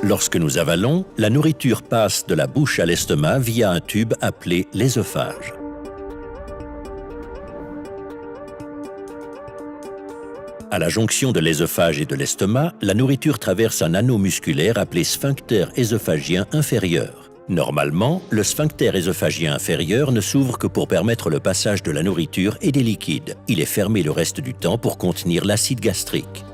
Lorsque nous avalons, la nourriture passe de la bouche à l'estomac via un tube appelé l'œsophage. À la jonction de l'œsophage et de l'estomac, la nourriture traverse un anneau musculaire appelé sphincter œsophagien inférieur. Normalement, le sphincter œsophagien inférieur ne s'ouvre que pour permettre le passage de la nourriture et des liquides. Il est fermé le reste du temps pour contenir l'acide gastrique.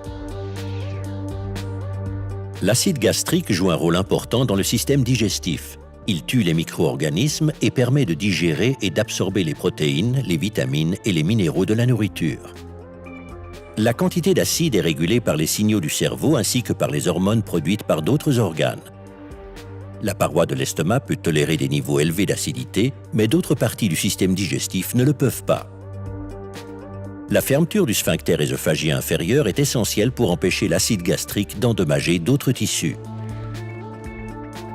L'acide gastrique joue un rôle important dans le système digestif. Il tue les micro-organismes et permet de digérer et d'absorber les protéines, les vitamines et les minéraux de la nourriture. La quantité d'acide est régulée par les signaux du cerveau ainsi que par les hormones produites par d'autres organes. La paroi de l'estomac peut tolérer des niveaux élevés d'acidité, mais d'autres parties du système digestif ne le peuvent pas. La fermeture du sphincter œsophagien inférieur est essentielle pour empêcher l'acide gastrique d'endommager d'autres tissus.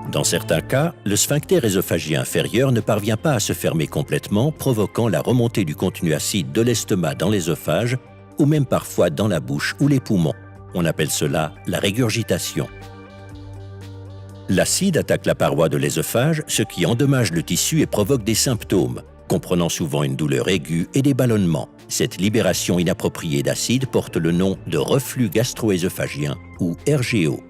Dans certains cas, le sphincter œsophagien inférieur ne parvient pas à se fermer complètement, provoquant la remontée du contenu acide de l'estomac dans l'œsophage ou même parfois dans la bouche ou les poumons. On appelle cela la régurgitation. L'acide attaque la paroi de l'œsophage, ce qui endommage le tissu et provoque des symptômes, comprenant souvent une douleur aiguë et des ballonnements. Cette libération inappropriée d'acide porte le nom de reflux gastro-œsophagien ou RGO.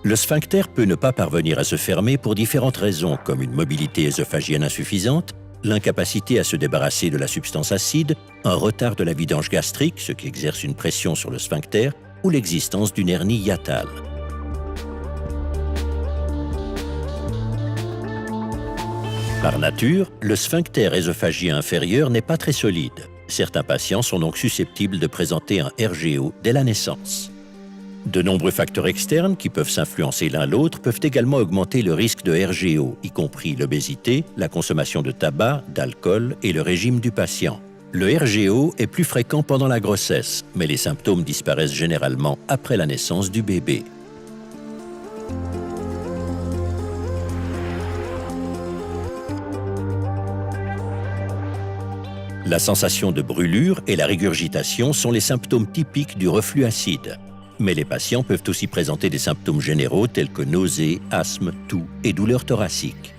Le sphincter peut ne pas parvenir à se fermer pour différentes raisons, comme une mobilité œsophagienne insuffisante, l'incapacité à se débarrasser de la substance acide, un retard de la vidange gastrique, ce qui exerce une pression sur le sphincter, ou l'existence d'une hernie hiatale. Par nature, le sphincter œsophagien inférieur n'est pas très solide. Certains patients sont donc susceptibles de présenter un RGO dès la naissance. De nombreux facteurs externes qui peuvent s'influencer l'un l'autre peuvent également augmenter le risque de RGO, y compris l'obésité, la consommation de tabac, d'alcool et le régime du patient. Le RGO est plus fréquent pendant la grossesse, mais les symptômes disparaissent généralement après la naissance du bébé. La sensation de brûlure et la régurgitation sont les symptômes typiques du reflux acide. Mais les patients peuvent aussi présenter des symptômes généraux tels que nausées, asthme, toux et douleurs thoraciques.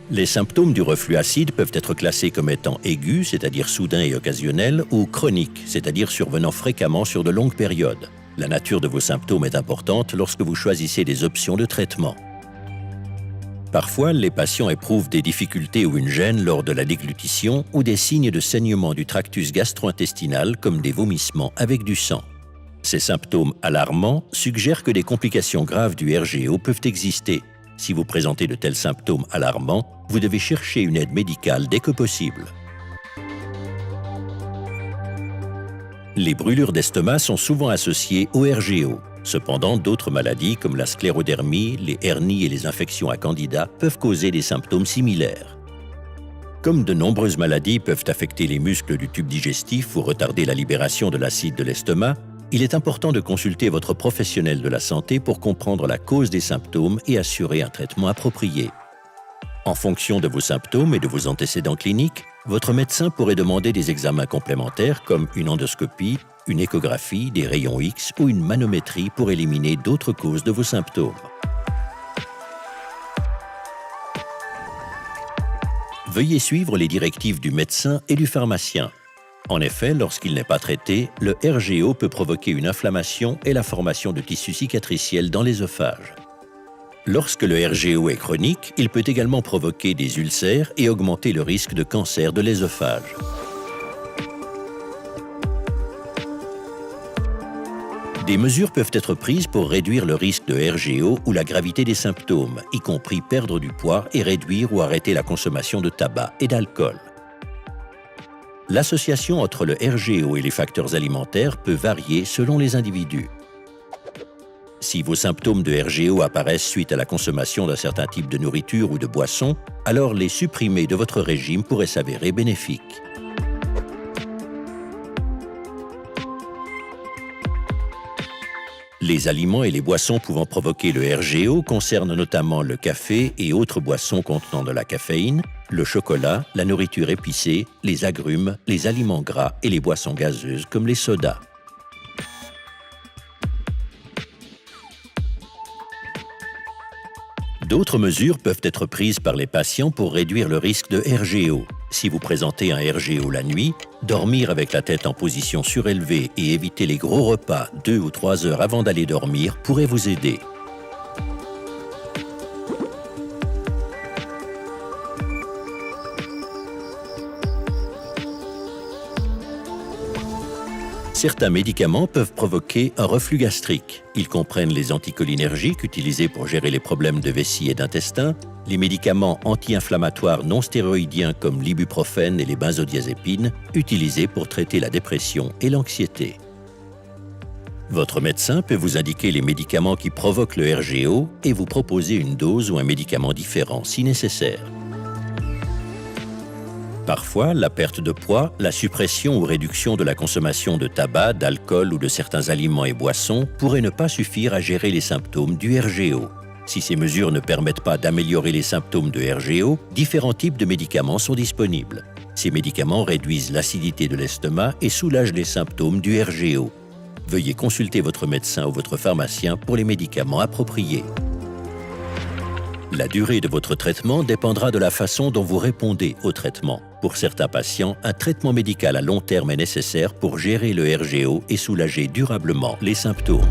Les symptômes du reflux acide peuvent être classés comme étant aigus, c'est-à-dire soudains et occasionnels, ou chroniques, c'est-à-dire survenant fréquemment sur de longues périodes. La nature de vos symptômes est importante lorsque vous choisissez des options de traitement. Parfois, les patients éprouvent des difficultés ou une gêne lors de la déglutition ou des signes de saignement du tractus gastro-intestinal comme des vomissements avec du sang. Ces symptômes alarmants suggèrent que des complications graves du RGO peuvent exister. Si vous présentez de tels symptômes alarmants, vous devez chercher une aide médicale dès que possible. Les brûlures d'estomac sont souvent associées au RGO. Cependant, d'autres maladies comme la sclérodermie, les hernies et les infections à candida peuvent causer des symptômes similaires. Comme de nombreuses maladies peuvent affecter les muscles du tube digestif ou retarder la libération de l'acide de l'estomac, il est important de consulter votre professionnel de la santé pour comprendre la cause des symptômes et assurer un traitement approprié. En fonction de vos symptômes et de vos antécédents cliniques, votre médecin pourrait demander des examens complémentaires comme une endoscopie, une échographie, des rayons X ou une manométrie pour éliminer d'autres causes de vos symptômes. Veuillez suivre les directives du médecin et du pharmacien. En effet, lorsqu'il n'est pas traité, le RGO peut provoquer une inflammation et la formation de tissus cicatriciels dans l'œsophage. Lorsque le RGO est chronique, il peut également provoquer des ulcères et augmenter le risque de cancer de l'œsophage. Des mesures peuvent être prises pour réduire le risque de RGO ou la gravité des symptômes, y compris perdre du poids et réduire ou arrêter la consommation de tabac et d'alcool. L'association entre le RGO et les facteurs alimentaires peut varier selon les individus. Si vos symptômes de RGO apparaissent suite à la consommation d'un certain type de nourriture ou de boisson, alors les supprimer de votre régime pourrait s'avérer bénéfique. Les aliments et les boissons pouvant provoquer le RGO concernent notamment le café et autres boissons contenant de la caféine, le chocolat, la nourriture épicée, les agrumes, les aliments gras et les boissons gazeuses comme les sodas. D'autres mesures peuvent être prises par les patients pour réduire le risque de RGO. Si vous présentez un RGO la nuit, dormir avec la tête en position surélevée et éviter les gros repas 2 ou 3 heures avant d'aller dormir pourrait vous aider. Certains médicaments peuvent provoquer un reflux gastrique. Ils comprennent les anticholinergiques utilisés pour gérer les problèmes de vessie et d'intestin, les médicaments anti-inflammatoires non stéroïdiens comme l'ibuprofène et les benzodiazépines, utilisés pour traiter la dépression et l'anxiété. Votre médecin peut vous indiquer les médicaments qui provoquent le RGO et vous proposer une dose ou un médicament différent si nécessaire. Parfois, la perte de poids, la suppression ou réduction de la consommation de tabac, d'alcool ou de certains aliments et boissons pourraient ne pas suffire à gérer les symptômes du RGO. Si ces mesures ne permettent pas d'améliorer les symptômes de RGO, différents types de médicaments sont disponibles. Ces médicaments réduisent l'acidité de l'estomac et soulagent les symptômes du RGO. Veuillez consulter votre médecin ou votre pharmacien pour les médicaments appropriés. La durée de votre traitement dépendra de la façon dont vous répondez au traitement. Pour certains patients, un traitement médical à long terme est nécessaire pour gérer le RGO et soulager durablement les symptômes.